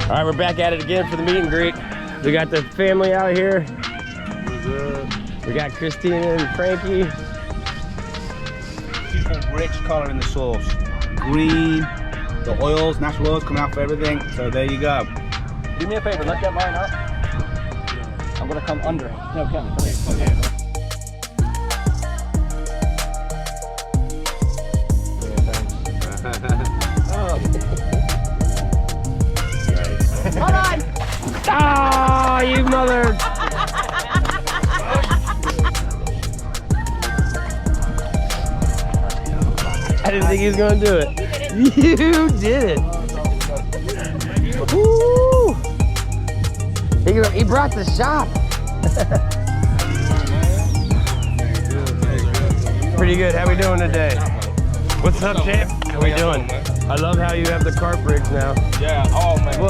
All right, we're back at it again for the meet and greet. We got the family out here. We got Christina and Frankie. Beautiful, rich color in the sauce. Green, the oils, natural oils coming out for everything. So there you go. Do me a favor, let that line up. I'm gonna come under. No, Kevin. Hold on. Oh, you mother! I didn't think he was gonna do it. You did it. Woo! He brought the shop. Pretty good. How we doing today? What's up, champ? How we doing? I love how you have the carp rigs now. Yeah, oh man. What?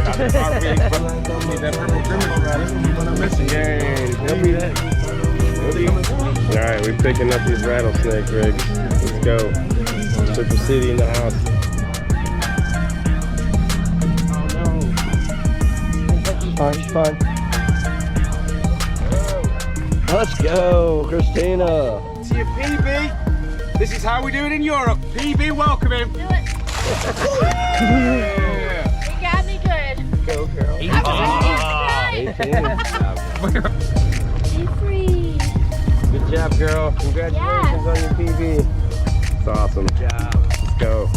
Got the carp rigs, brother. Need that purple grimace right? That's what I'm missing. Yay, don't be that. All right, we're picking up these rattlesnake rigs. Let's go. Triple City in the house. Fine, fine. Let's go, Christina. See you, PB. This is how we do it in Europe. PB, welcome him. Do it. You got me good. Go, girl. Be free. Good job, girl. Congratulations on your PB. It's awesome. Good job. Let's go.